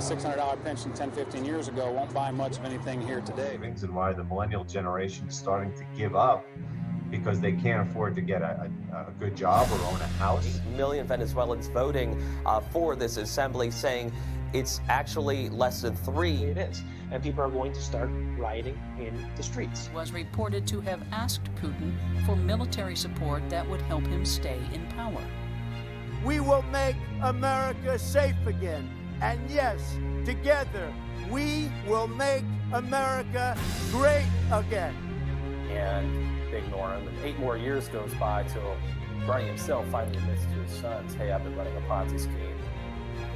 $600 pension 10, 15 years ago won't buy much of anything here today. And why the millennial generation is starting to give up because they can't afford to get a good job or own a house. 8 million Venezuelans voting for this assembly, saying it's actually less than 3. It is. And people are going to start rioting in the streets. Was reported to have asked Putin for military support that would help him stay in power. We will make America safe again. And yes, together, we will make America great again. And they ignore him. And 8 more years goes by till Bernie himself finally admits to his sons, hey, I've been running a Ponzi scheme.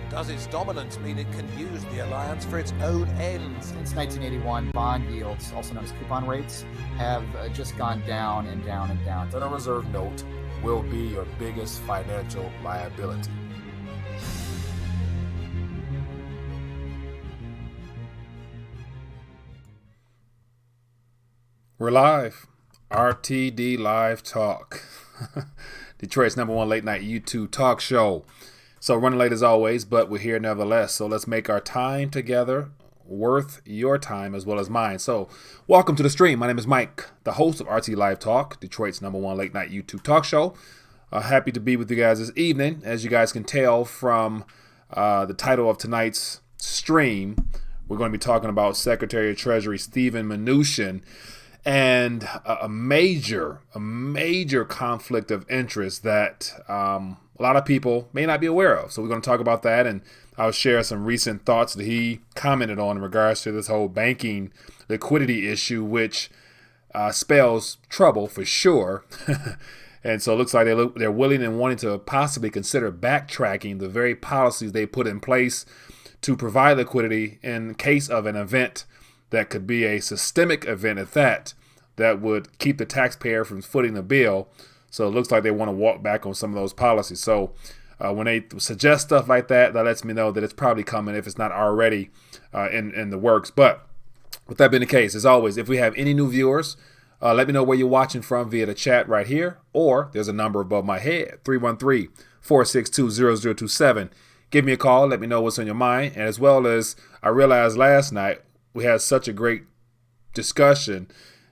Does its dominance mean it can use the alliance for its own ends? Since 1981, bond yields, also known as coupon rates, have just gone down and down and down. Federal Reserve note will be your biggest financial liability. We're live. RTD Live Talk. Detroit's #1 late night YouTube talk show. So running late as always, but we're here nevertheless. So let's make our time together worth your time as well as mine. So welcome to the stream. My name is Mike, the host of RTD Live Talk, Detroit's #1 late night YouTube talk show. Happy to be with you guys this evening. As you guys can tell from the title of tonight's stream, we're going to be talking about Secretary of Treasury Steven Mnuchin and a major conflict of interest that a lot of people may not be aware of. So we're going to talk about that, and I'll share some recent thoughts that he commented on in regards to this whole banking liquidity issue, which spells trouble for sure. And so it looks like they're willing and wanting to possibly consider backtracking the very policies they put in place to provide liquidity in case of an event that could be a systemic event at that would keep the taxpayer from footing the bill. So it looks like they want to walk back on some of those policies. So when they suggest stuff like that, that lets me know that it's probably coming if it's not already in the works. But with that being the case, as always, if we have any new viewers, let me know where you're watching from via the chat right here, or there's a number above my head, 313-462-0027. Give me a call. Let me know what's on your mind. And as well as I realized last night, we had such a great discussion,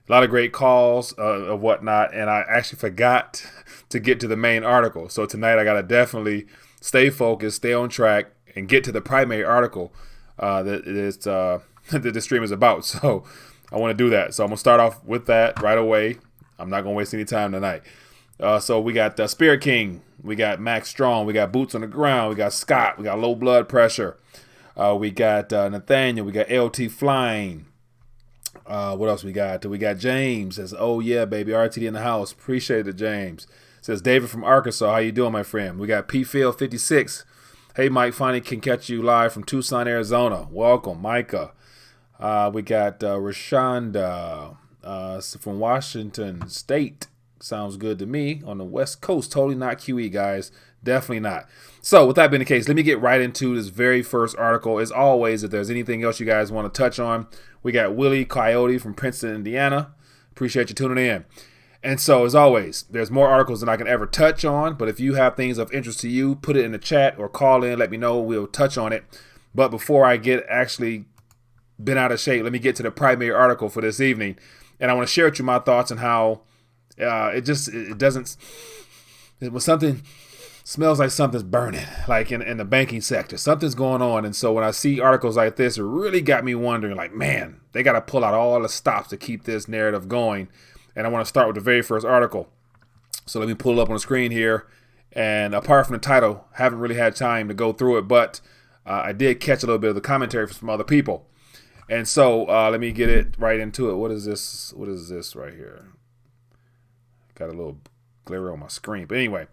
a lot of great calls of whatnot, and I actually forgot to get to the main article. So tonight I got to definitely stay focused, stay on track, and get to the primary article that the stream is about. So I want to do that. So I'm going to start off with that right away. I'm not going to waste any time tonight. So we got Spirit King, we got Max Strong, we got Boots on the Ground, we got Scott, we got Low Blood Pressure. We got Nathaniel. We got LT Flying. What else we got? We got James. Says, oh, yeah, baby. RTD in the house. Appreciate it, James. Says, David from Arkansas. How you doing, my friend? We got P-Phil 56. Hey, Mike. Finally can catch you live from Tucson, Arizona. Welcome, Micah. We got Rashonda from Washington State. Sounds good to me. On the West Coast. Totally not QE, guys. Definitely not. So with that being the case, let me get right into this very first article. As always, if there's anything else you guys want to touch on, we got Willie Coyote from Princeton, Indiana. Appreciate you tuning in. And so as always, there's more articles than I can ever touch on. But if you have things of interest to you, put it in the chat or call in. Let me know. We'll touch on it. But before I get actually bent out of shape, let me get to the primary article for this evening. And I want to share with you my thoughts on how when something smells like something's burning, like in the banking sector, something's going on. And so when I see articles like this, it really got me wondering, like, man, they got to pull out all the stops to keep this narrative going. And I want to start with the very first article. So let me pull it up on the screen here. And apart from the title, haven't really had time to go through it, but I did catch a little bit of the commentary from some other people. And so let me get it right into it. What is this? What is this right here? Got a little glare on my screen. But anyway.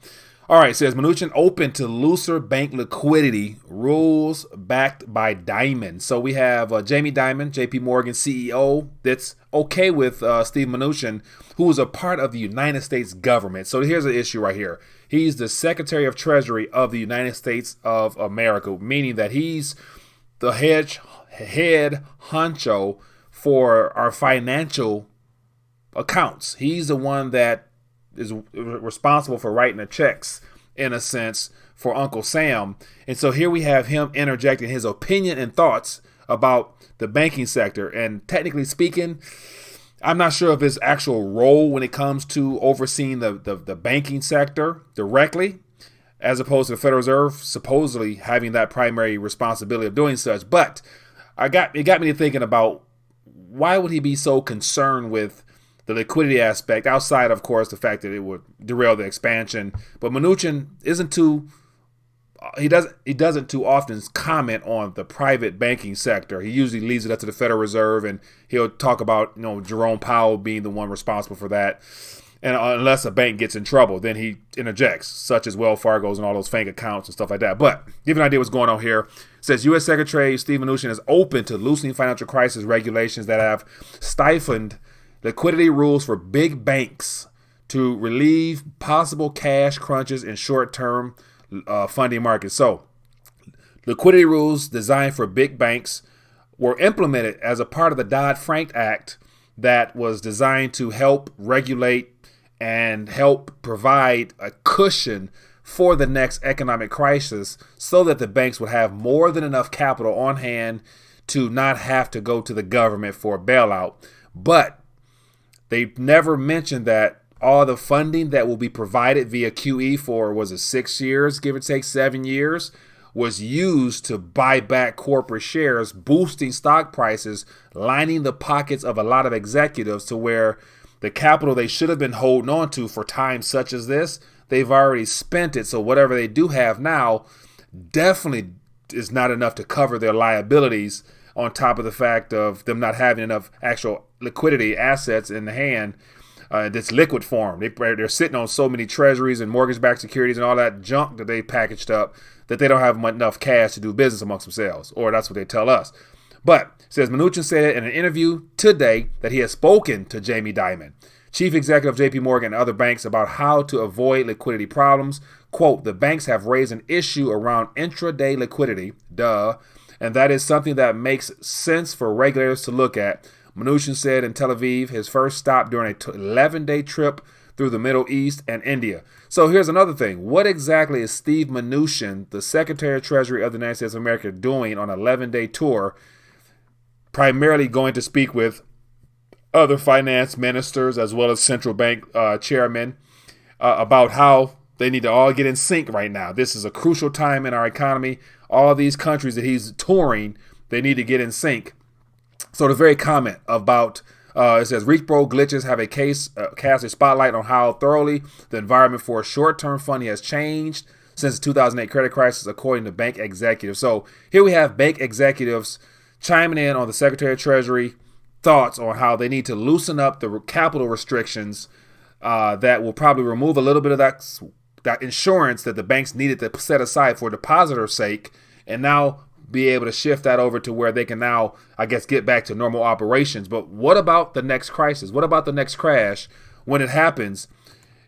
All right, it says Mnuchin open to looser bank liquidity rules backed by Dimon. So we have Jamie Dimon, JP Morgan CEO, that's okay with Steve Mnuchin, who is a part of the United States government. So here's the issue right here. He's the Secretary of Treasury of the United States of America, meaning that he's the head honcho for our financial accounts. He's the one that is responsible for writing the checks, in a sense, for Uncle Sam. And so here we have him interjecting his opinion and thoughts about the banking sector. And technically speaking, I'm not sure of his actual role when it comes to overseeing the banking sector directly, as opposed to the Federal Reserve supposedly having that primary responsibility of doing such. But it got me to thinking about, why would he be so concerned with the liquidity aspect, outside, of course, the fact that it would derail the expansion? But Mnuchin he doesn't too often comment on the private banking sector. He usually leaves it up to the Federal Reserve, and he'll talk about, Jerome Powell being the one responsible for that. And unless a bank gets in trouble, then he interjects, such as Wells Fargo's and all those fake accounts and stuff like that. But give you an idea what's going on here. It says U.S. Secretary Steve Mnuchin is open to loosening financial crisis regulations that have stifled liquidity rules for big banks to relieve possible cash crunches in short-term funding markets. So liquidity rules designed for big banks were implemented as a part of the Dodd-Frank Act that was designed to help regulate and help provide a cushion for the next economic crisis, so that the banks would have more than enough capital on hand to not have to go to the government for a bailout. But they never mentioned that all the funding that will be provided via QE for, was it 6 years, give or take 7 years, was used to buy back corporate shares, boosting stock prices, lining the pockets of a lot of executives, to where the capital they should have been holding on to for times such as this, they've already spent it. So whatever they do have now definitely is not enough to cover their liabilities, on top of the fact of them not having enough actual liquidity assets in the hand. This liquid form. They're sitting on so many treasuries and mortgage-backed securities and all that junk that they packaged up, that they don't have enough cash to do business amongst themselves, or that's what they tell us. But it says Mnuchin said in an interview today that he has spoken to Jamie Dimon, chief executive of J.P. Morgan and other banks, about how to avoid liquidity problems. Quote, the banks have raised an issue around intra-day liquidity, and that is something that makes sense for regulators to look at. Mnuchin said in Tel Aviv, his first stop during a 11-day trip through the Middle East and India. So here's another thing. What exactly is Steve Mnuchin, the Secretary of Treasury of the United States of America, doing on an 11-day tour, primarily going to speak with other finance ministers as well as central bank chairmen about how they need to all get in sync right now? This is a crucial time in our economy. All these countries that he's touring, they need to get in sync. So the very comment about, it says, repo glitches have cast a spotlight on how thoroughly the environment for short-term funding has changed since the 2008 credit crisis, according to bank executives. So here we have bank executives chiming in on the Secretary of Treasury thoughts on how they need to loosen up the capital restrictions that will probably remove a little bit of that insurance that the banks needed to set aside for depositors' sake, and now be able to shift that over to where they can now, I guess, get back to normal operations. But what about the next crisis? What about the next crash when it happens?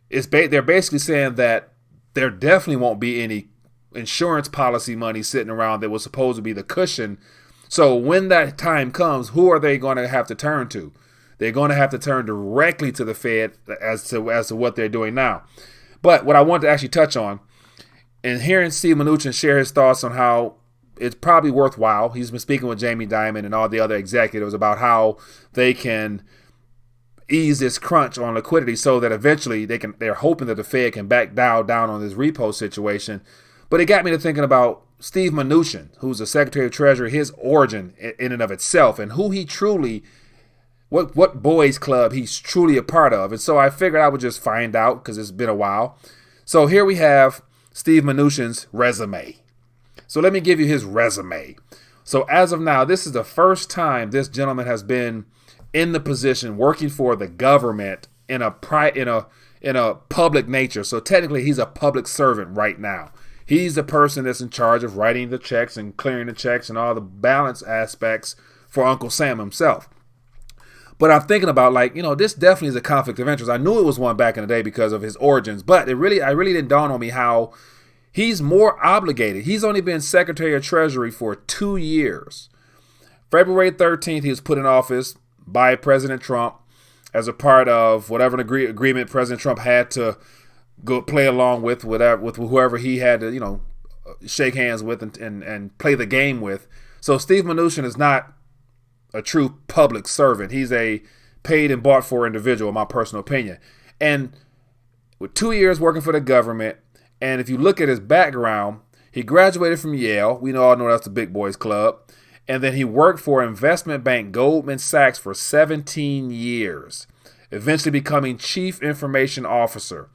They're basically saying that there definitely won't be any insurance policy money sitting around that was supposed to be the cushion. So when that time comes, who are they going to have to turn to? They're going to have to turn directly to the Fed as to what they're doing now. But what I want to actually touch on, and hearing Steve Mnuchin share his thoughts on how it's probably worthwhile. He's been speaking with Jamie Dimon and all the other executives about how they can ease this crunch on liquidity, so that eventually they're hoping that the Fed can back down on this repo situation. But it got me to thinking about Steve Mnuchin, who's the Secretary of Treasury, his origin in and of itself, and who he truly, what boys club he's truly a part of. And so I figured I would just find out, because it's been a while. So here we have Steve Mnuchin's resume. So let me give you his resume. So as of now, this is the first time this gentleman has been in the position working for the government in a public nature. So technically, he's a public servant right now. He's the person that's in charge of writing the checks and clearing the checks and all the balance aspects for Uncle Sam himself. But I'm thinking about, this definitely is a conflict of interest. I knew it was one back in the day because of his origins, but I really didn't dawn on me how he's more obligated. He's only been Secretary of Treasury for 2 years. February 13th, he was put in office by President Trump as a part of whatever agreement President Trump had to go play along with whoever he had to, shake hands with and play the game with. So Steve Mnuchin is not a true public servant. He's a paid and bought for individual, in my personal opinion. And with 2 years working for the government, and if you look at his background, he graduated from Yale. We all know that's the big boys club. And then he worked for investment bank Goldman Sachs for 17 years, eventually becoming chief information officer.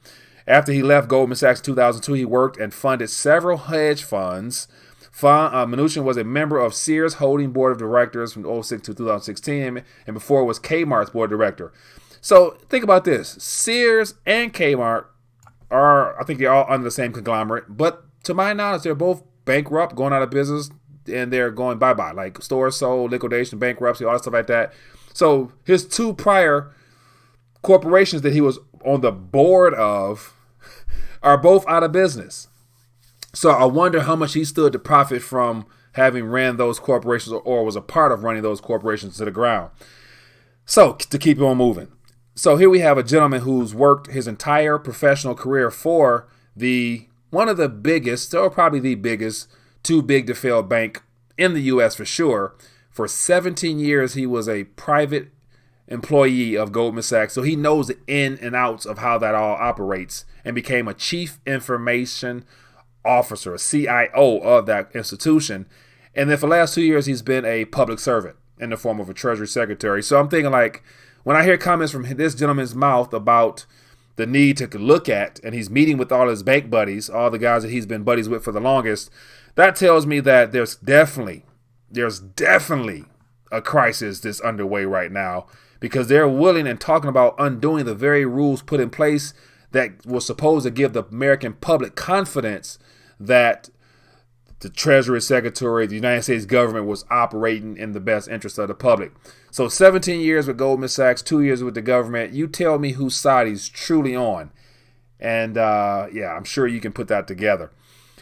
After he left Goldman Sachs in 2002, he worked and funded several hedge funds. Mnuchin was a member of Sears Holding Board of Directors from 2006 to 2016, and before was Kmart's board director. So think about this. Sears and Kmart I think they're all under the same conglomerate, but to my knowledge, they're both bankrupt, going out of business, and they're going bye-bye, like stores sold, liquidation, bankruptcy, all that stuff like that. So his two prior corporations that he was on the board of are both out of business. So I wonder how much he stood to profit from having ran those corporations or was a part of running those corporations to the ground. So to keep on moving. So here we have a gentleman who's worked his entire professional career for one of the biggest, or probably the biggest, too big to fail bank in the U.S. for sure. For 17 years, he was a private employee of Goldman Sachs. So he knows the in and outs of how that all operates, and became a chief information officer, a CIO of that institution. And then for the last 2 years, he's been a public servant in the form of a Treasury Secretary. So I'm thinking, like, when I hear comments from this gentleman's mouth about the need to look at, and he's meeting with all his bank buddies, all the guys that he's been buddies with for the longest, that tells me that there's definitely a crisis that's underway right now, because they're willing and talking about undoing the very rules put in place that was supposed to give the American public confidence that the Treasury Secretary, the United States government, was operating in the best interest of the public. So 17 years with Goldman Sachs, 2 years with the government. You tell me whose side he's truly on. And I'm sure you can put that together.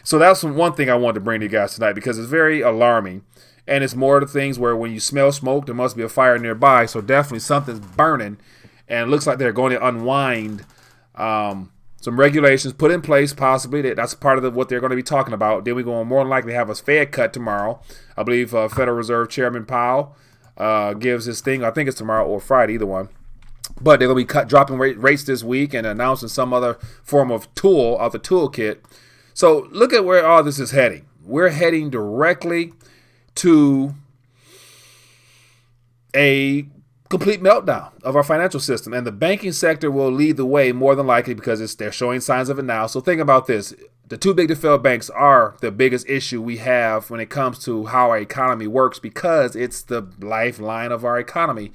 So that's one thing I wanted to bring to you guys tonight, because it's very alarming. And it's more of the things where when you smell smoke, there must be a fire nearby. So definitely something's burning. And it looks like they're going to unwind some regulations put in place, possibly. That's part of what they're going to be talking about. Then we're going to more than likely have a Fed cut tomorrow. I believe Federal Reserve Chairman Powell gives his thing. I think it's tomorrow or Friday, either one. But they're going to be dropping rates this week and announcing some other form of tool out the toolkit. So look at where all this is heading. We're heading directly to a complete meltdown of our financial system, and the banking sector will lead the way more than likely, because they're showing signs of it now. So think about this. The too big to fail banks are the biggest issue we have when it comes to how our economy works, because it's the lifeline of our economy.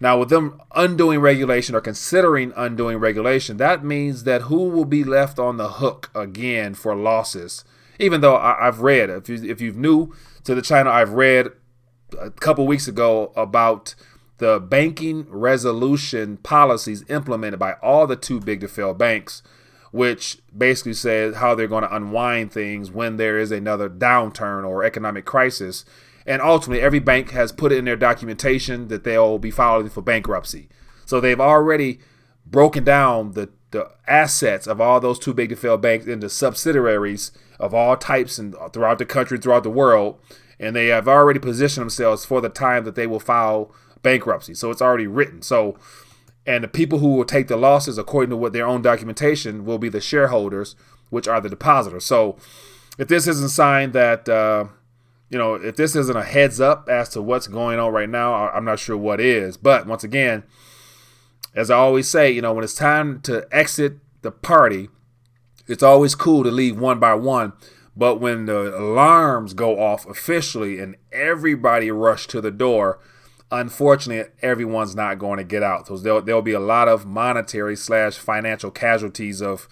Now, with them undoing regulation or considering undoing regulation, that means that who will be left on the hook again for losses? Even though I've read, if you're new to the channel, I've read a couple weeks ago about the banking resolution policies implemented by all the too big to fail banks, which basically says how they're going to unwind things when there is another downturn or economic crisis. And ultimately, every bank has put it in their documentation that they'll be filing for bankruptcy. So they've already broken down the assets of all those too big to fail banks into subsidiaries of all types and throughout the country, throughout the world. And they have already positioned themselves for the time that they will file bankruptcy. So it's already written. So, and the people who will take the losses, according to what their own documentation, will be the shareholders, which are the depositors. So if this isn't a sign that, if this isn't a heads up as to what's going on right now, I'm not sure what is. But once again, as I always say, when it's time to exit the party, it's always cool to leave one by one. But when the alarms go off officially and everybody rush to the door, unfortunately, everyone's not going to get out. So there'll be a lot of monetary / financial casualties of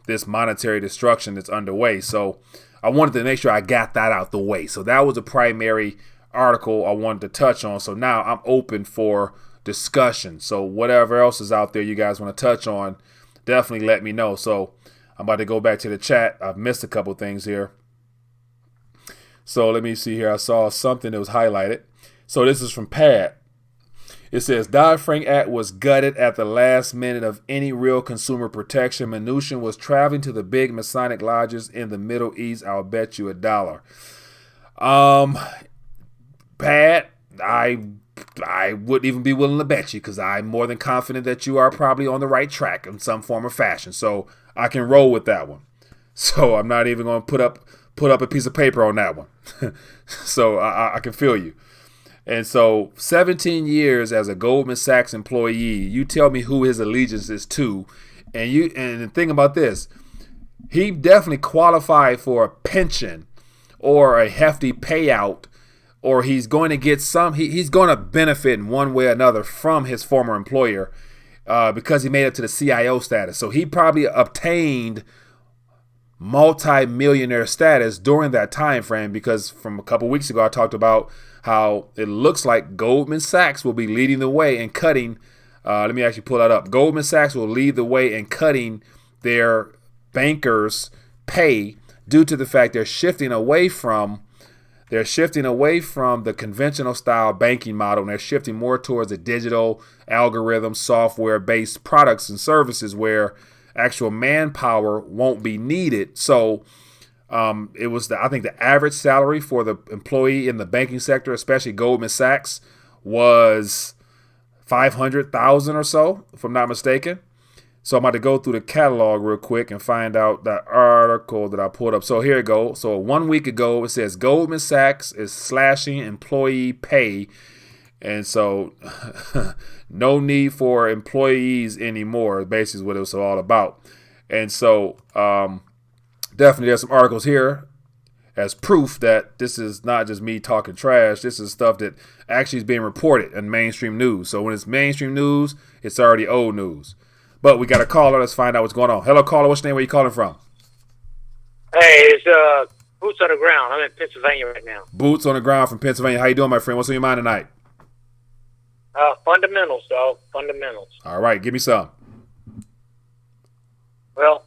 this monetary destruction that's underway. So I wanted to make sure I got that out the way. So that was the primary article I wanted to touch on. So now I'm open for discussion. So whatever else is out there you guys want to touch on, definitely let me know. So I'm about to go back to the chat. I've missed a couple things here. So let me see here. I saw something that was highlighted. So this is from Pat. It says Dodd-Frank Act was gutted at the last minute of any real consumer protection. Mnuchin was traveling to the big Masonic lodges in the Middle East. I'll bet you $1. Pat, I wouldn't even be willing to bet you because I'm more than confident that you are probably on the right track in some form or fashion. So I can roll with that one. So I'm not even going to put up a piece of paper on that one. So I can feel you. And so 17 years as a Goldman Sachs employee, you tell me who his allegiance is to. And the thing about this, he definitely qualified for a pension or a hefty payout, or he's going to get he's going to benefit in one way or another from his former employer because he made it to the CIO status. So he probably obtained multi-millionaire status during that time frame, because from a couple weeks ago I talked about how it looks like Goldman Sachs will be leading the way in cutting. Let me actually pull that up. Goldman Sachs will lead the way in cutting their bankers' pay due to the fact they're shifting away from the conventional style banking model, and they're shifting more towards a digital algorithm software-based products and services where actual manpower won't be needed. So it was I think the average salary for the employee in the banking sector, especially Goldman Sachs, was $500,000 or so, if I'm not mistaken. So I'm about to go through the catalog real quick and find out that article that I pulled up. So here it goes. So 1 week ago, it says Goldman Sachs is slashing employee pay. And so no need for employees anymore, basically is what it was all about. And so definitely there's some articles here as proof that this is not just me talking trash. This is stuff that actually is being reported in mainstream news. So when it's mainstream news, it's already old news. But we got a caller. Let's find out what's going on. Hello, caller. What's your name? Where you calling from? Hey, it's Boots on the Ground. I'm in Pennsylvania right now. Boots on the Ground from Pennsylvania. How you doing, my friend? What's on your mind tonight? Fundamentals, dog. Fundamentals. All right. Give me some. Well,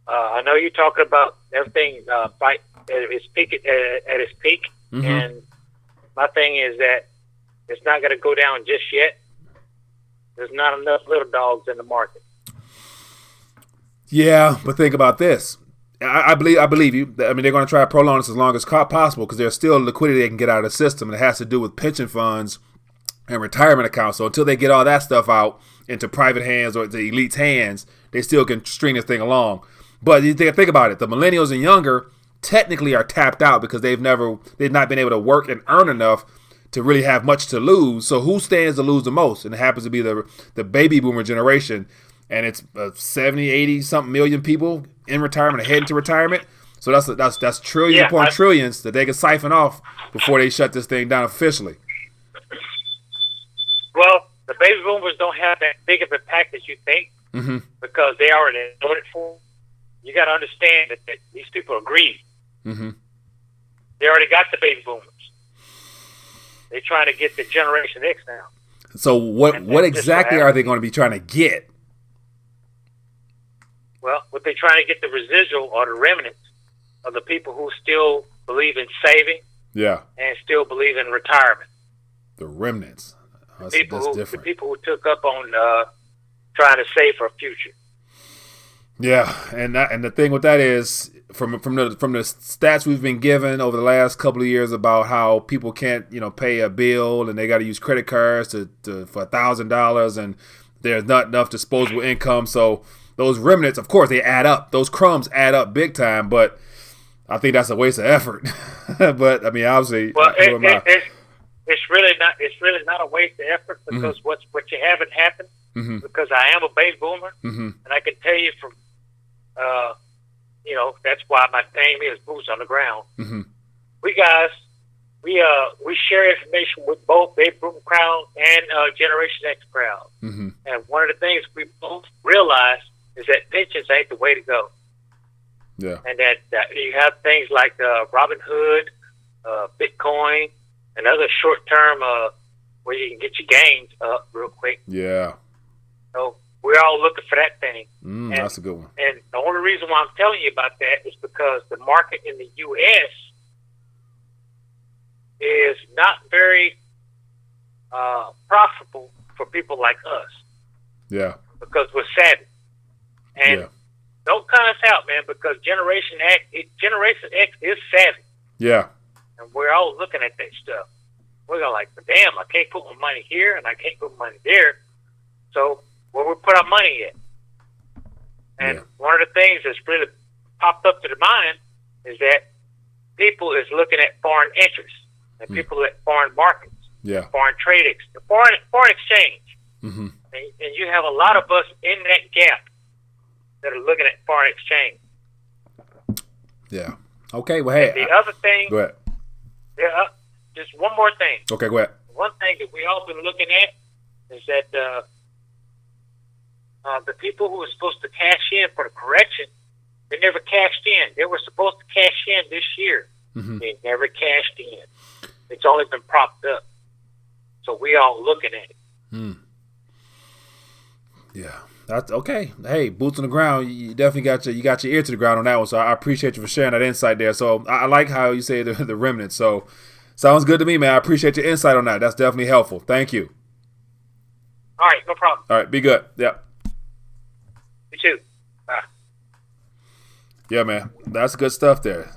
I know you're talking about everything right at its peak. Mm-hmm. And my thing is that it's not going to go down just yet. There's not enough little dogs in the market. Yeah, but think about this. I believe you. I mean, they're going to try to prolong this as long as possible because there's still liquidity they can get out of the system, and it has to do with pension funds and retirement accounts. So until they get all that stuff out into private hands or the elite's hands, they still can string this thing along. But you think about it, the millennials and younger technically are tapped out because they've not been able to work and earn enough to really have much to lose. So who stands to lose the most? And it happens to be the baby boomer generation. And it's 70, 80 something million people in retirement or heading to retirement. So that's trillions upon trillions that they can siphon off before they shut this thing down officially. Well, the baby boomers don't have that big of a impact as you think, mm-hmm. because they already voted for. You got to understand that these people are greedy. Mm-hmm. They already got the baby boomers. They're trying to get the Generation X now. So what exactly are they going to be trying to get? Well, what they're trying to get the residual or the remnants of the people who still believe in saving, and still believe in retirement. The remnants. That's different. The people who took up on trying to save for a future. Yeah, and the thing with that is from the stats we've been given over the last couple of years about how people can't pay a bill and they got to use credit cards for $1,000 and there's not enough disposable income. So those remnants, of course, they add up. Those crumbs add up big time. But I think that's a waste of effort. But I mean, obviously, it's really not a waste of effort because mm-hmm. what you haven't happened. Mm-hmm. Because I am a baby boomer, mm-hmm. and I can tell you from, that's why my name is Boots on the Ground. Mm-hmm. We share information with both baby boomer crowd and Generation X crowd. Mm-hmm. And one of the things we both realize is that pensions ain't the way to go. Yeah. And that you have things like Robinhood, Bitcoin, and other short-term where you can get your gains up real quick. Yeah. So we're all looking for that thing. That's a good one. And the only reason why I'm telling you about that is because the market in the U.S. is not very profitable for people like us. Yeah. Because we're savvy. And don't cut us out, man, because Generation X is savvy. Yeah. And we're all looking at that stuff. We're going like, but damn, I can't put my money here and I can't put my money there. So where we put our money at? And one of the things that's really popped up to the mind is that people is looking at foreign interests and people at foreign markets, foreign trade, foreign exchange. Mm-hmm. And you have a lot of us in that gap that are looking at foreign exchange. Yeah. Okay. Well, hey. And the other thing. Go ahead. Yeah. Just one more thing. Okay. Go ahead. One thing that we all been looking at is that the people who were supposed to cash in for the correction, they never cashed in. They were supposed to cash in this year. Mm-hmm. They never cashed in. It's only been propped up. So we all looking at it. Yeah, that's okay. Hey, boots on the ground. You definitely got your ear to the ground on that one. So I appreciate you for sharing that insight there. So I like how you say the remnants. So sounds good to me, man. I appreciate your insight on that. That's definitely helpful. Thank you. All right, no problem. All right, be good. Yep. You too. Bye. Yeah, man, that's good stuff there.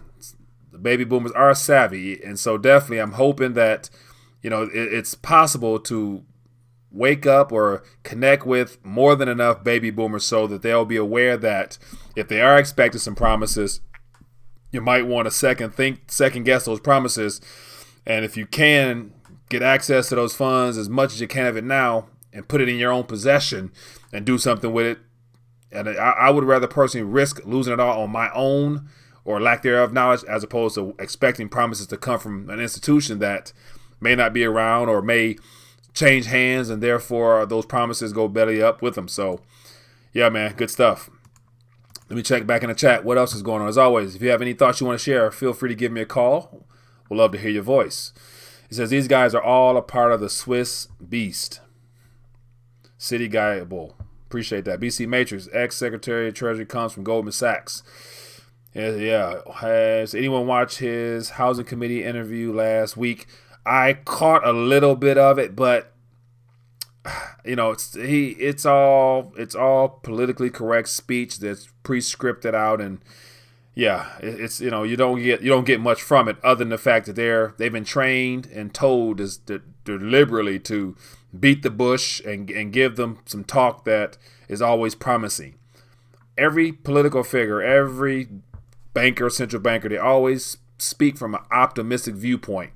The baby boomers are savvy, and so definitely I'm hoping that it's possible to wake up or connect with more than enough baby boomers so that they'll be aware that if they are expecting some promises, you might want to second guess those promises. And if you can get access to those funds as much as you can of it now and put it in your own possession and do something with it. And I would rather personally risk losing it all on my own or lack thereof knowledge as opposed to expecting promises to come from an institution that may not be around or may change hands, and therefore those promises go belly up with them. So, yeah, man, good stuff. Let me check back in the chat. What else is going on? As always, if you have any thoughts you want to share, feel free to give me a call. We'll love to hear your voice. It says these guys are all a part of the Swiss Beast. City Guy, bull. Appreciate that. BC Matrix, ex-Secretary of Treasury, comes from Goldman Sachs. Yeah. Has anyone watched his Housing Committee interview last week? I caught a little bit of it, but it's all politically correct speech that's pre-scripted out, and it's you don't get much from it other than the fact that they've been trained and told deliberately to beat the bush and give them some talk that is always promising. Every political figure, every banker, central banker, they always speak from an optimistic viewpoint.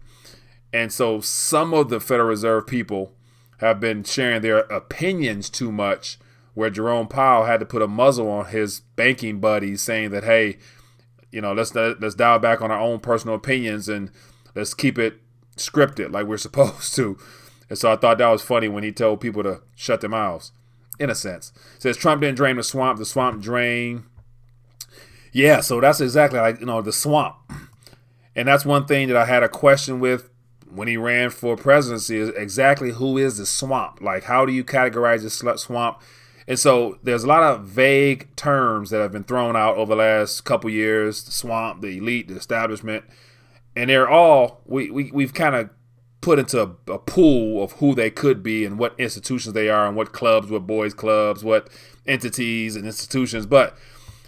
And so some of the Federal Reserve people have been sharing their opinions too much, where Jerome Powell had to put a muzzle on his banking buddies saying that, hey, let's dial back on our own personal opinions and let's keep it scripted like we're supposed to. And so I thought that was funny when he told people to shut their mouths, in a sense. It says Trump didn't drain the swamp drained. Yeah, so that's exactly like, the swamp. And that's one thing that I had a question with when he ran for presidency, is exactly who is the swamp? Like, how do you categorize the swamp? And so there's a lot of vague terms that have been thrown out over the last couple years: the swamp, the elite, the establishment, and they're all we've kind of put into a pool of who they could be and what institutions they are and what clubs, what boys clubs, what entities and institutions, but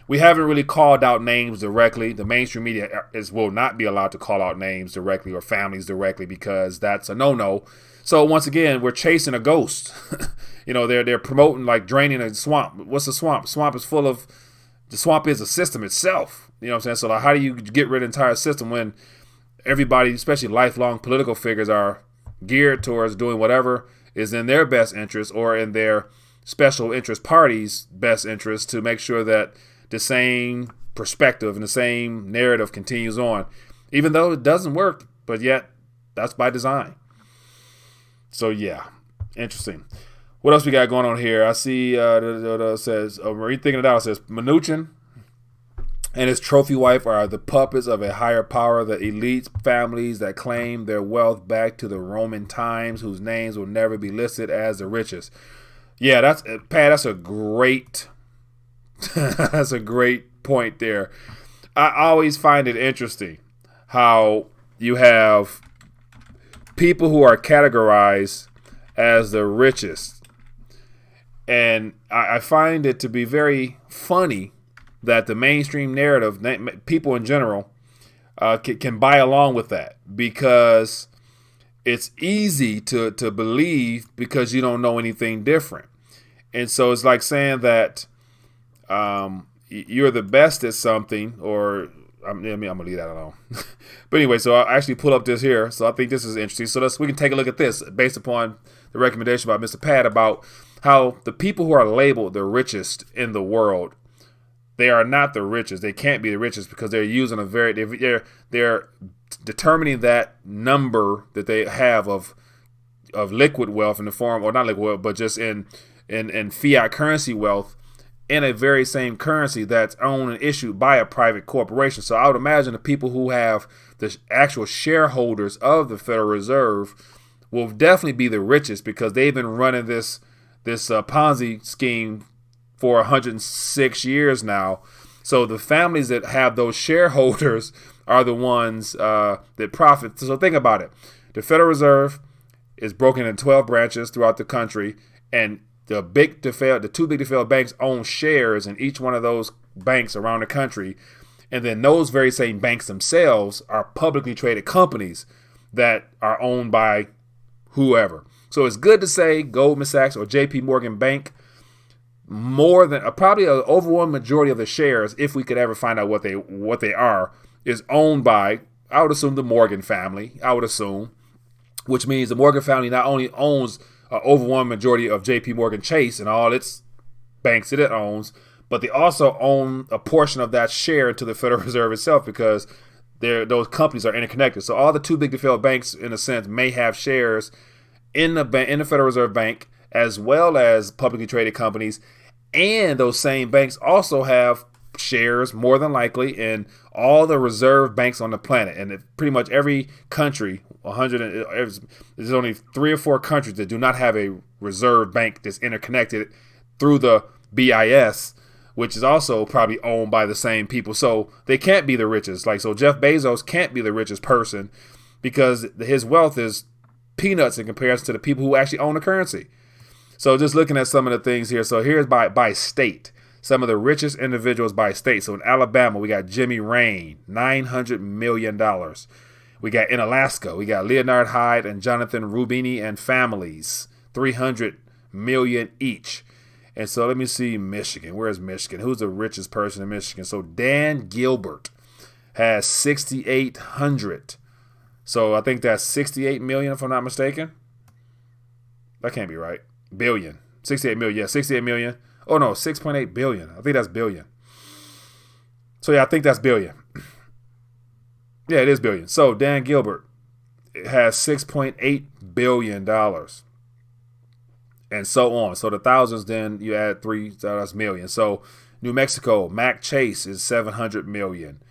we haven't really called out names directly. The mainstream media will not be allowed to call out names directly or families directly because that's a no-no. So once again, we're chasing a ghost. They're promoting like draining a swamp. What's a swamp? The swamp is a system itself. You know what I'm saying? So like, how do you get rid of the entire system when everybody, especially lifelong political figures, are geared towards doing whatever is in their best interest or in their special interest party's best interest to make sure that the same perspective and the same narrative continues on, even though it doesn't work, but yet that's by design. So yeah, interesting. What else we got going on here? I see says Rethinking the Dollar says Mnuchin and his trophy wife are the puppets of a higher power, the elite families that claim their wealth back to the Roman times, whose names will never be listed as the richest. Yeah, that's a great that's a great point there. I always find it interesting how you have people who are categorized as the richest. And I find it to be very funny that the mainstream narrative, people in general, can buy along with that, because it's easy to believe because you don't know anything different. And so it's like saying that you're the best at something, or I'm gonna leave that alone. But anyway, so I'll actually pull up this here. So I think this is interesting. So we can take a look at this based upon the recommendation by Mr. Pat about how the people who are labeled the richest in the world, they are not the richest. They can't be the richest because they're using they're determining that number that they have of liquid wealth in the form, or not liquid wealth, but just in fiat currency wealth, in a very same currency that's owned and issued by a private corporation. So I would imagine the people who have the actual shareholders of the Federal Reserve will definitely be the richest, because they've been running this Ponzi scheme for 106 years now. So the families that have those shareholders are the ones that profit. So think about it. The Federal Reserve is broken into 12 branches throughout the country, and the two big to fail banks own shares in each one of those banks around the country. And then those very same banks themselves are publicly traded companies that are owned by whoever. So it's good to say Goldman Sachs or JP Morgan Bank, more than probably an overwhelming majority of the shares, if we could ever find out what they are, is owned by, I would assume, the Morgan family. I would assume, which means the Morgan family not only owns an overwhelming majority of JP Morgan Chase and all its banks that it owns, but they also own a portion of that share to the Federal Reserve itself, because those companies are interconnected. So all the too big to fail banks, in a sense, may have shares in the Federal Reserve Bank, as well as publicly traded companies. And those same banks also have shares, more than likely, in all the reserve banks on the planet. And pretty much every country, there's only 3 or 4 countries that do not have a reserve bank that's interconnected through the BIS, which is also probably owned by the same people. So they can't be the richest. So Jeff Bezos can't be the richest person, because his wealth is peanuts in comparison to the people who actually own the currency. So just looking at some of the things here. So here's by state, some of the richest individuals by state. So in Alabama, we got Jimmy Rain, $900 million. We got in Alaska, we got Leonard Hyde and Jonathan Rubini and families, $300 million each. And so let me see Michigan. Where is Michigan? Who's the richest person in Michigan? So Dan Gilbert has 6,800. So I think that's 68 million, if I'm not mistaken. That can't be right. Billion. 68 million. Yeah, 68 million. Oh, no, 6.8 billion. I think that's billion. So, yeah, I think that's billion. Yeah, it is billion. So, Dan Gilbert has $6.8 billion. And so on. So, the thousands, then you add 3, that's million. So, New Mexico, Mac Chase is 700 million.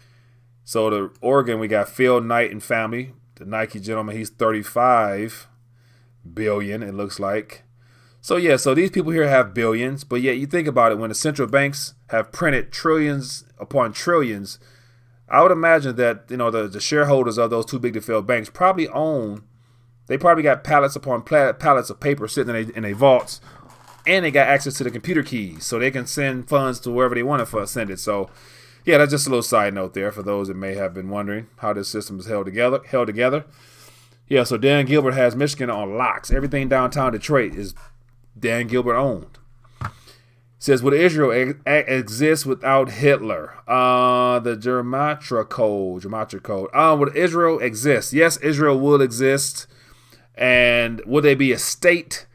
So, the Oregon, we got Phil Knight and family. The Nike gentleman, he's 35 billion, it looks like. So, yeah, so these people here have billions. But yet, you think about it, when the central banks have printed trillions upon trillions, I would imagine that, the shareholders of those too big to fail banks probably got pallets upon pallets of paper sitting in a vaults, and they got access to the computer keys, so they can send funds to wherever they want to send it. So, yeah, that's just a little side note there for those that may have been wondering how this system is held together. Yeah, so Dan Gilbert has Michigan on locks. Everything downtown Detroit is Dan Gilbert owned. Says, would Israel exist without Hitler? The Gematria Code. Would Israel exist? Yes, Israel will exist. And would they be a state?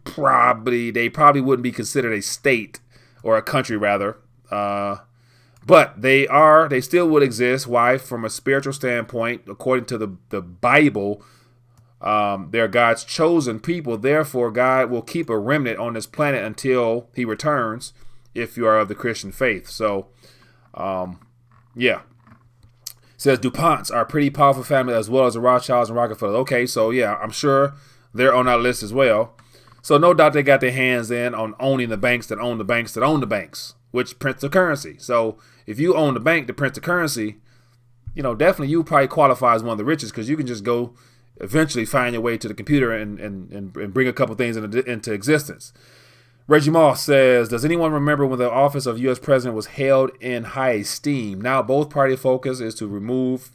Probably. They probably wouldn't be considered a state, or a country rather. But they still would exist. Why? From a spiritual standpoint, according to the Bible, they're God's chosen people. Therefore, God will keep a remnant on this planet until he returns, if you are of the Christian faith. So, yeah. It says DuPonts are a pretty powerful family, as well as the Rothschilds and Rockefellers. Okay, so yeah, I'm sure they're on our list as well. So no doubt they got their hands in on owning the banks that own the banks that own the banks, which prints the currency. So if you own the bank that prints the currency, definitely you probably qualify as one of the richest, because you can just go eventually find your way to the computer and bring a couple things into existence. Reggie Moss says, does anyone remember when the office of U.S. president was held in high esteem? Now both party focus is to remove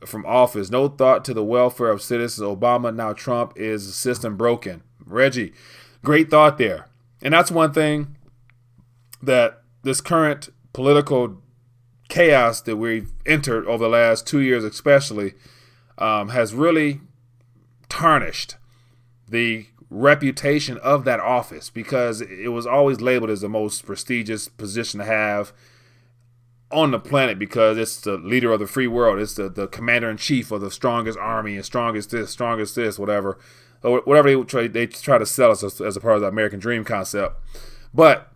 from office. No thought to the welfare of citizens. Obama, now Trump. Is the system broken? Reggie, great thought there. And that's one thing that this current political chaos that we've entered over the last 2 years especially has really tarnished the reputation of that office, because it was always labeled as the most prestigious position to have on the planet, because it's the leader of the free world. It's the commander-in-chief of the strongest army and strongest this, whatever they try to sell us as a part of the American dream concept. But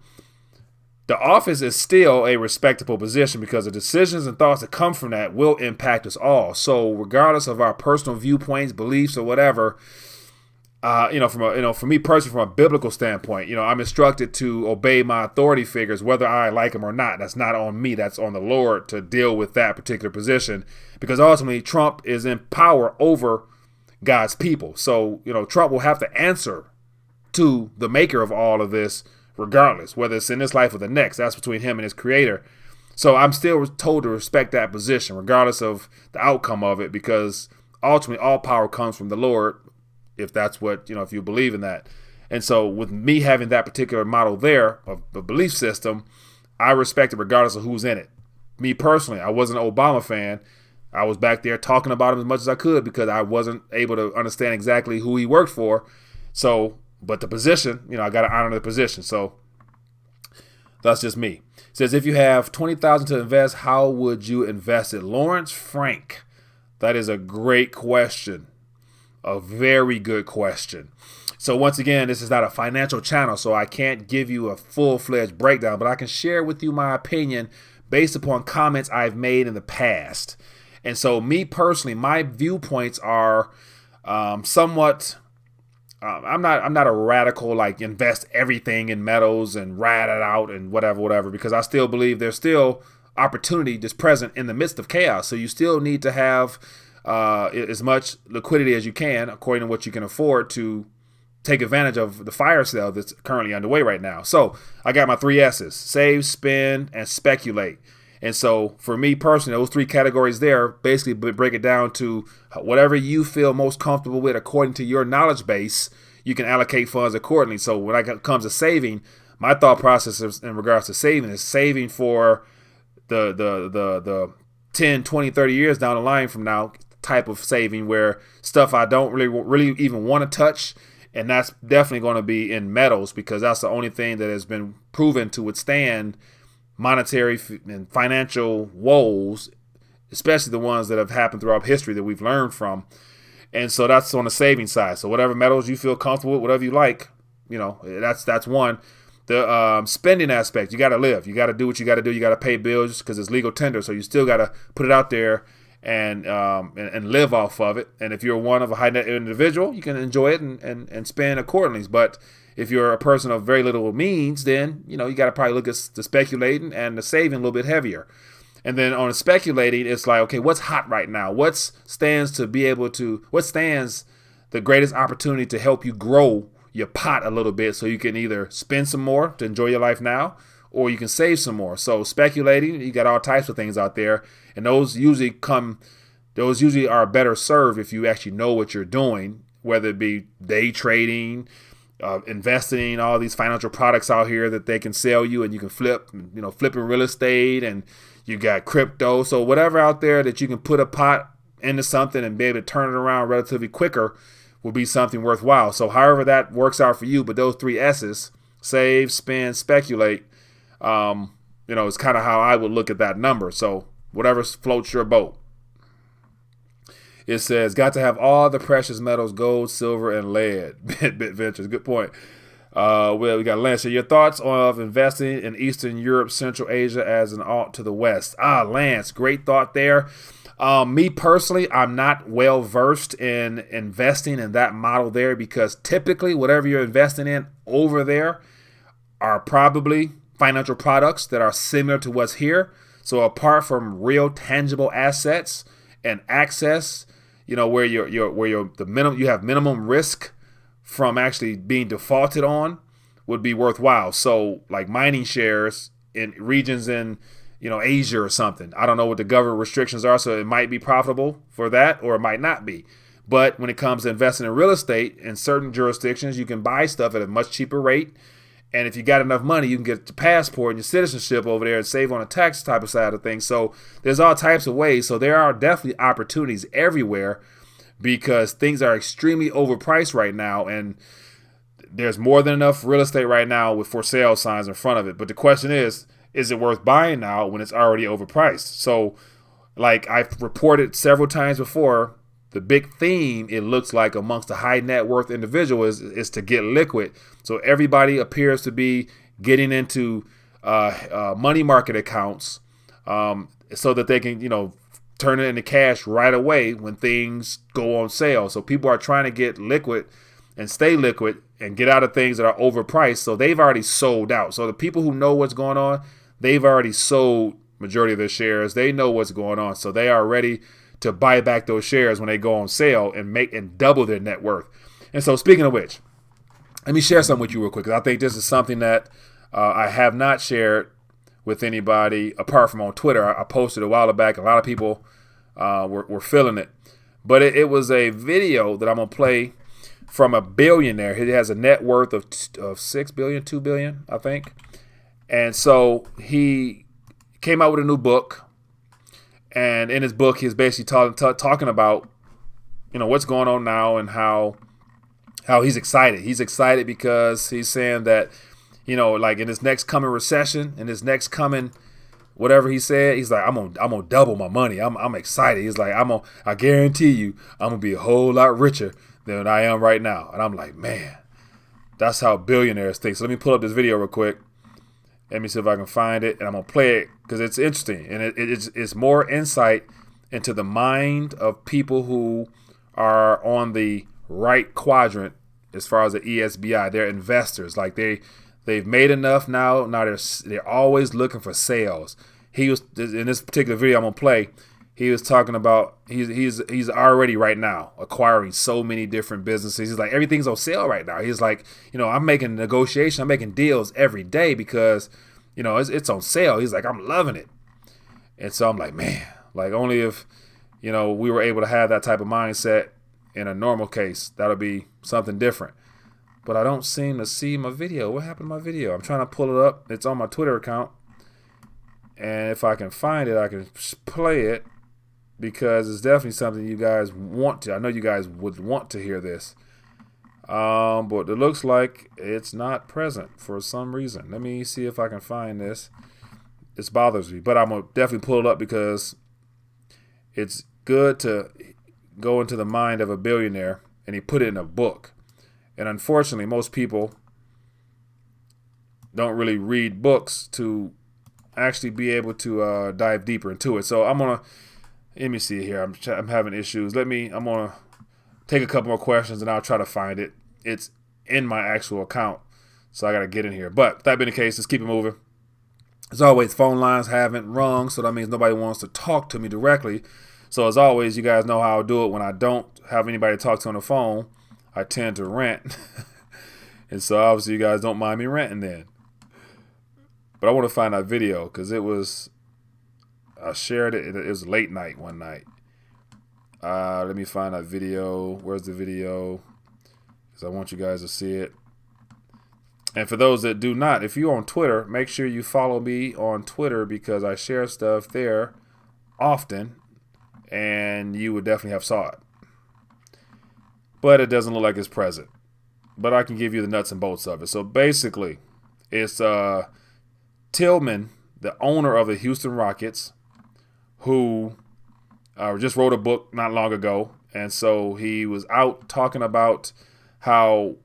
the office is still a respectable position, because the decisions and thoughts that come from that will impact us all. So regardless of our personal viewpoints, beliefs, or whatever, for me personally, from a biblical standpoint, I'm instructed to obey my authority figures, whether I like them or not. That's not on me. That's on the Lord to deal with that particular position, because ultimately Trump is in power over God's people. So, Trump will have to answer to the maker of all of this, regardless, whether it's in this life or the next. That's between him and his creator. So I'm still told to respect that position, regardless of the outcome of it, because ultimately all power comes from the Lord, if that's what, if you believe in that. And so with me having that particular model there of the belief system, I respect it regardless of who's in it. Me personally, I wasn't an Obama fan. I was back there talking about him as much as I could, because I wasn't able to understand exactly who he worked for. So, but the position, I got to honor the position. So that's just me. It says, if you have $20,000 to invest, how would you invest it? Lawrence Frank, that is a great question. A very good question. So once again, this is not a financial channel, so I can't give you a full-fledged breakdown, but I can share with you my opinion based upon comments I've made in the past. And so me personally, my viewpoints are somewhat, I'm not a radical, like invest everything in metals and ride it out and whatever, because I still believe there's still opportunity just present in the midst of chaos. So you still need to have as much liquidity as you can, according to what you can afford, to take advantage of the fire sale that's currently underway right now. So I got my 3 S's: save, spend, and speculate. And so for me personally, those 3 categories there basically break it down to whatever you feel most comfortable with according to your knowledge base. You can allocate funds accordingly. So when it comes to saving, my thought process in regards to saving is saving for the 10, 20, 30 years down the line from now type of saving, where stuff I don't really even want to touch. And that's definitely going to be in metals, because that's the only thing that has been proven to withstand monetary and financial woes, especially the ones that have happened throughout history that we've learned from. And so that's on the saving side. So whatever metals you feel comfortable with, whatever you like, that's one. The spending aspect, you got to live. You got to do what you got to do. You got to pay bills because it's legal tender. So you still got to put it out there and live off of it. And if you're one of a high net individual, you can enjoy it and spend accordingly. But if you're a person of very little means, then you got to probably look at the speculating and the saving a little bit heavier. And then on the speculating, it's like, okay, what's hot right now? What stands the greatest opportunity to help you grow your pot a little bit, so you can either spend some more to enjoy your life now, or you can save some more. So speculating, you got all types of things out there, and those usually are better served if you actually know what you're doing, whether it be day trading, investing in all these financial products out here that they can sell you, and you can flipping real estate, and you got crypto. So whatever out there that you can put a pot into something and be able to turn it around relatively quicker will be something worthwhile. So however that works out for you, but those 3 S's, save, spend, speculate, is kind of how I would look at that number. So whatever floats your boat. It says, got to have all the precious metals, gold, silver, and lead. Bit Ventures, good point. We got Lance. Your thoughts of investing in Eastern Europe, Central Asia as an alt to the West? Lance, great thought there. Me personally, I'm not well versed in investing in that model there, because typically whatever you're investing in over there are probably financial products that are similar to what's here. So apart from real tangible assets and access, where the minimum, you have minimum risk from actually being defaulted on, would be worthwhile. So like mining shares in regions in Asia or something. I don't know what the government restrictions are, so it might be profitable for that or it might not be. But when it comes to investing in real estate in certain jurisdictions, you can buy stuff at a much cheaper rate. And if you got enough money, you can get the passport and your citizenship over there and save on a tax type of side of things. So there's all types of ways. So there are definitely opportunities everywhere because things are extremely overpriced right now. And there's more than enough real estate right now with for sale signs in front of it. But the question is it worth buying now when it's already overpriced? So like I've reported several times before, the big theme, it looks like, amongst the high net worth individuals is to get liquid. So everybody appears to be getting into money market accounts so that they can, turn it into cash right away when things go on sale. So people are trying to get liquid and stay liquid and get out of things that are overpriced. So they've already sold out. So the people who know what's going on, they've already sold majority of their shares. They know what's going on. So they are ready to buy back those shares when they go on sale and double their net worth. And so speaking of which, let me share something with you real quick, because I think this is something that I have not shared with anybody apart from on Twitter. I posted a while back. A lot of people were feeling it. But it was a video that I'm going to play from a billionaire. He has a net worth of $6 billion, $2 billion, I think. And so he came out with a new book. And in his book, he's basically talking about, what's going on now and how he's excited. He's excited because he's saying that, like in his next coming recession, in his next coming whatever he said, he's like, I'm gonna double my money. I'm excited. He's like, I guarantee you, I'm gonna be a whole lot richer than I am right now. And I'm like, man, that's how billionaires think. So let me pull up this video real quick. Let me see if I can find it, and I'm going to play it because it's interesting. And it's more insight into the mind of people who are on the right quadrant as far as the ESBI. They're investors. Like they've made enough now. Now they're always looking for sales. He was, in this particular video I'm going to play, he was talking about he's already right now acquiring so many different businesses. He's like, everything's on sale right now. He's like, I'm making negotiation, I'm making deals every day because, it's on sale. He's like, I'm loving it. And so I'm like, man, like only if, we were able to have that type of mindset in a normal case, that'll be something different. But I don't seem to see my video. What happened to my video? I'm trying to pull it up. It's on my Twitter account. And if I can find it, I can play it. Because it's definitely something you guys want to. I know you guys would want to hear this. But it looks like it's not present for some reason. Let me see if I can find this. This bothers me. But I'm going to definitely pull it up because it's good to go into the mind of a billionaire. And he put it in a book. And unfortunately, most people don't really read books to actually be able to dive deeper into it. So I'm going to... Let me see here. I'm having issues. I'm going to take a couple more questions and I'll try to find it. It's in my actual account, so I got to get in here. But that being the case, let's keep it moving. As always, phone lines haven't rung, so that means nobody wants to talk to me directly. So as always, you guys know how I do it. When I don't have anybody to talk to on the phone, I tend to rant. And so obviously you guys don't mind me ranting then. But I want to find that video because I shared it. It was late night one night. Let me find that video. Where's the video? Because I want you guys to see it. And for those that do not, if you're on Twitter, make sure you follow me on Twitter because I share stuff there often. And you would definitely have saw it. But it doesn't look like it's present. But I can give you the nuts and bolts of it. So basically, it's Tillman, the owner of the Houston Rockets, who just wrote a book not long ago. And so he was out talking about how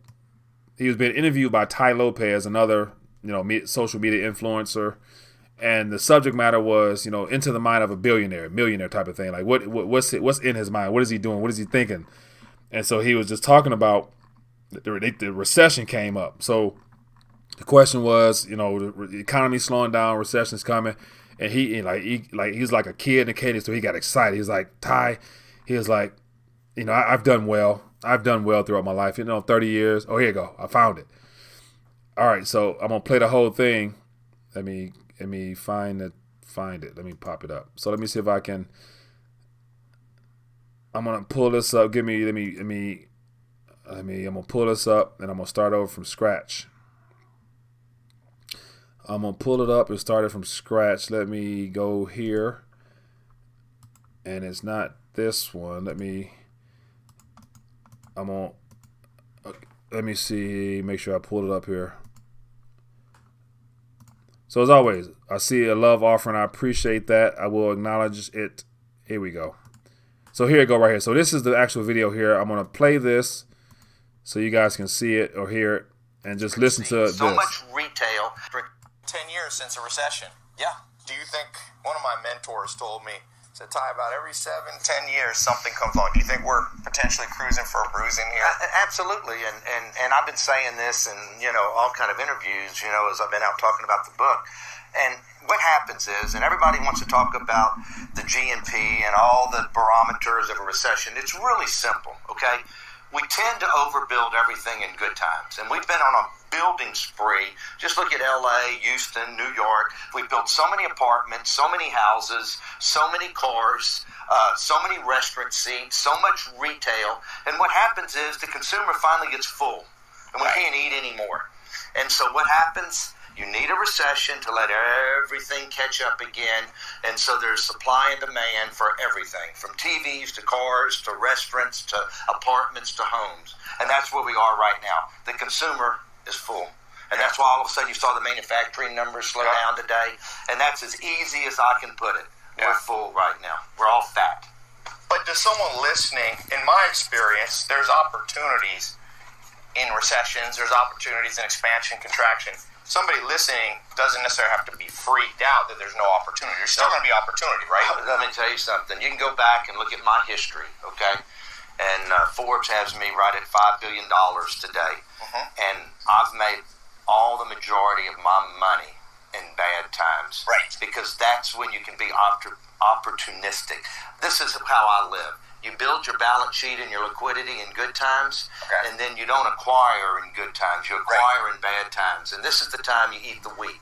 he was being interviewed by Ty Lopez, another, social media influencer. And the subject matter was, into the mind of a millionaire type of thing. Like what's in his mind? What is he doing? What is he thinking? And so he was just talking about the recession came up. So the question was, the economy's slowing down, recession's coming. And he's like a kid in a candy store. He got excited. He's like, Ty, he was like, you know, I've done well. I've done well throughout my life. 30 years. Oh, here you go. I found it. All right, so I'm gonna play the whole thing. Let me find it. Let me pop it up. So let me see if I can. I'm gonna pull this up. I'm gonna pull this up and I'm gonna start over from scratch. I'm gonna pull it up and start it from scratch. Let me go here, and it's not this one. Let me see. Make sure I pull it up here. So as always, I see a love offering. I appreciate that. I will acknowledge it. Here we go. So here you go right here. So this is the actual video here. I'm going to play this so you guys can see it or hear it and just listen to this. So much retail. 10 years since a recession. Yeah. Do you think, one of my mentors told me, said, Ty, about every 7-10 years something comes on. Do you think we're potentially cruising for a bruising here? Absolutely, and I've been saying this in all kind of interviews, as I've been out talking about the book. And what happens is, and everybody wants to talk about the GNP and all the barometers of a recession. It's really simple, okay? We tend to overbuild everything in good times, and we've been on a building spree. Just look at LA, Houston, New York. We built so many apartments, so many houses, so many cars, so many restaurant seats, so much retail. And what happens is the consumer finally gets full, and we can't eat anymore. And so what happens? You need a recession to let everything catch up again. And so there's supply and demand for everything, from TVs to cars to restaurants to apartments to homes. And that's where we are right now. The consumer is full. And that's why all of a sudden you saw the manufacturing numbers slow down today. And that's as easy as I can put it. We're full right now. We're all fat. But to someone listening, in my experience, there's opportunities in recessions. There's opportunities in expansion, contraction. Somebody listening doesn't necessarily have to be freaked out that there's no opportunity. There's still going to be opportunity, right? Let me tell you something. You can go back and look at my history, okay? And Forbes has me right at $5 billion today. And I've made all the majority of my money in bad times. Right. Because that's when you can be opportunistic. This is how I live. You build your balance sheet and your liquidity in good times, and then you don't acquire in good times. You acquire in bad times. And this is the time you eat the weak,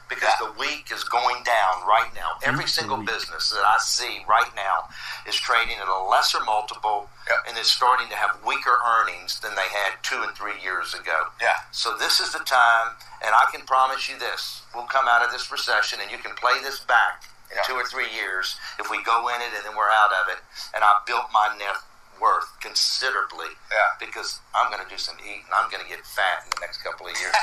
because the weak is going down right now. Every single business that I see right now is trading at a lesser multiple and is starting to have weaker earnings than they had 2 and 3 years ago. So this is the time, and I can promise you this. We'll come out of this recession, and you can play this back in 2 or 3 years if we go in it and then we're out of it. And I built my net worth considerably because I'm going to do some eating. I'm going to get fat in the next couple of years.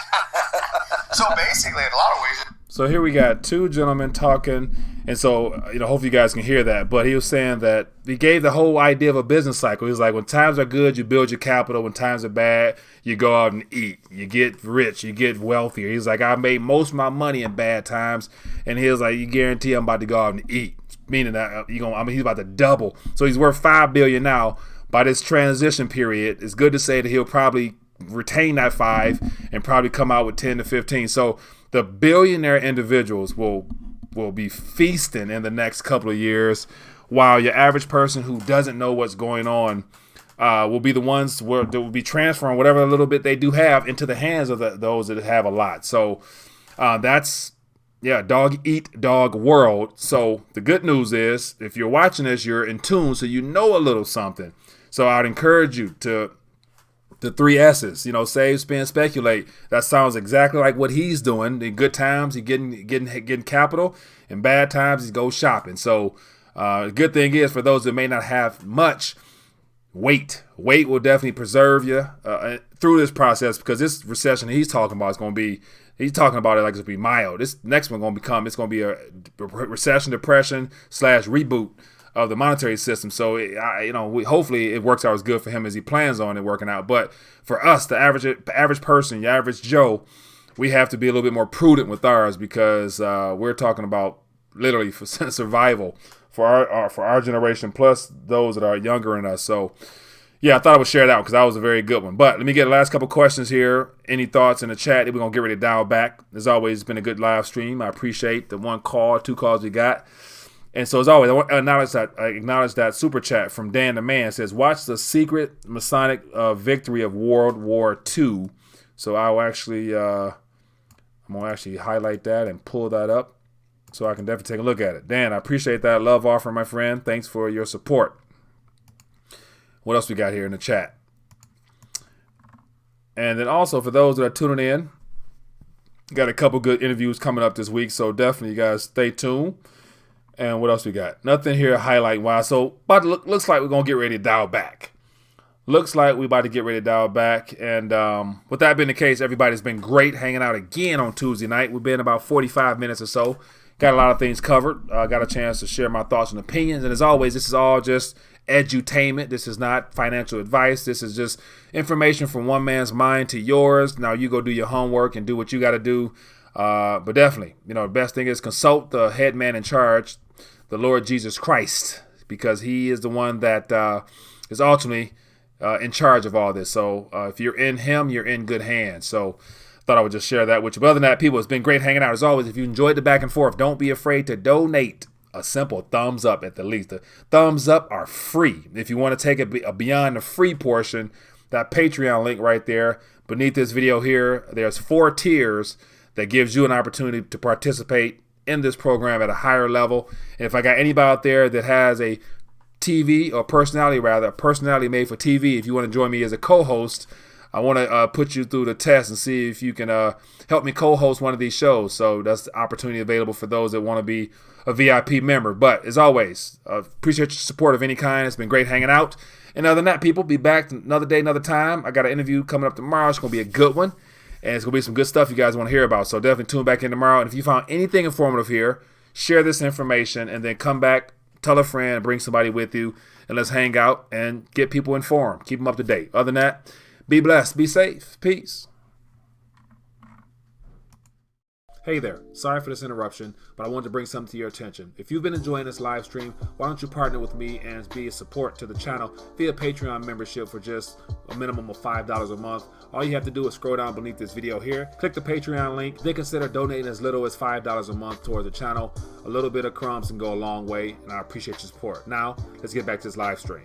So basically, in a lot of ways. So here we got two gentlemen talking, and so hopefully you guys can hear that. But he was saying that he gave the whole idea of a business cycle. He was like, when times are good, you build your capital. When times are bad, you go out and eat. You get rich. You get wealthier. He's like, I made most of my money in bad times, and he was like, you guarantee I'm about to go out and eat, meaning that he's about to double. So he's worth $5 billion now. By this transition period, it's good to say that he'll probably retain that 5 and probably come out with 10 to 15. So the billionaire individuals will be feasting in the next couple of years, while your average person who doesn't know what's going on will be the ones where they will be transferring whatever little bit they do have into the hands of those that have a lot. So that's dog eat dog world. So the good news is, if you're watching this, you're in tune, so you know a little something. So I'd encourage you to the 3 S's, save, spend, speculate. That sounds exactly like what he's doing. In good times, he's getting capital. In bad times, he goes shopping. So the good thing is, for those that may not have much, wait. Wait will definitely preserve you through this process, because this recession he's talking about is going to be, he's talking about it like it's going to be mild. This next one it's going to be a recession, depression / reboot of the monetary system. So hopefully it works out as good for him as he plans on it working out. But for us, the average person, your average Joe, we have to be a little bit more prudent with ours, because we're talking about literally for survival for our generation, plus those that are younger than us. So yeah, I thought I would share that one because that was a very good one. But let me get the last couple questions here. Any thoughts in the chat? We're going to get ready to dial back. As always, it's been a good live stream. I appreciate the 1 call, 2 calls we got. And so as always, I want to acknowledge that super chat from Dan the Man. It says, watch the secret Masonic victory of World War II. So I'll actually, I'm going to actually highlight that and pull that up so I can definitely take a look at it. Dan, I appreciate that love offer, my friend. Thanks for your support. What else we got here in the chat? And then also for those that are tuning in, got a couple good interviews coming up this week. So definitely, you guys, stay tuned. And what else we got? Nothing here highlight wise. So looks like we're going to get ready to dial back. Looks like we're about to get ready to dial back. And with that being the case, everybody's been great hanging out again on Tuesday night. We've been about 45 minutes or so. Got a lot of things covered. Got a chance to share my thoughts and opinions. And as always, this is all just edutainment. This is not financial advice. This is just information from one man's mind to yours. Now you go do your homework and do what you got to do. But definitely, the best thing is consult the head man in charge, the Lord Jesus Christ, because he is the one that is ultimately in charge of all this. So if you're in him, you're in good hands. So thought I would just share that with you. But other than that, people, it's been great hanging out as always. If you enjoyed the back and forth, don't be afraid to donate. A simple thumbs up at the least. The thumbs up are free. If you want to take it beyond the free portion, that Patreon link right there beneath this video here, there's 4 tiers that gives you an opportunity to participate in this program at a higher level. And if I got anybody out there that has a TV or personality made for TV, if you want to join me as a co-host, I want to put you through the test and see if you can help me co-host one of these shows. So that's the opportunity available for those that want to be a VIP member. But as always, appreciate your support of any kind. It's been great hanging out. And other than that, people, be back another day, another time. I got an interview coming up tomorrow. It's going to be a good one. And it's going to be some good stuff you guys want to hear about. So definitely tune back in tomorrow. And if you found anything informative here, share this information and then come back, tell a friend, bring somebody with you, and let's hang out and get people informed. Keep them up to date. Other than that, be blessed. Be safe. Peace. Hey there, sorry for this interruption, but I wanted to bring something to your attention. If you've been enjoying this live stream, why don't you partner with me and be a support to the channel via Patreon membership for just a minimum of $5 a month. All you have to do is scroll down beneath this video here, click the Patreon link, then consider donating as little as $5 a month towards the channel. A little bit of crumbs can go a long way, and I appreciate your support. Now, let's get back to this live stream.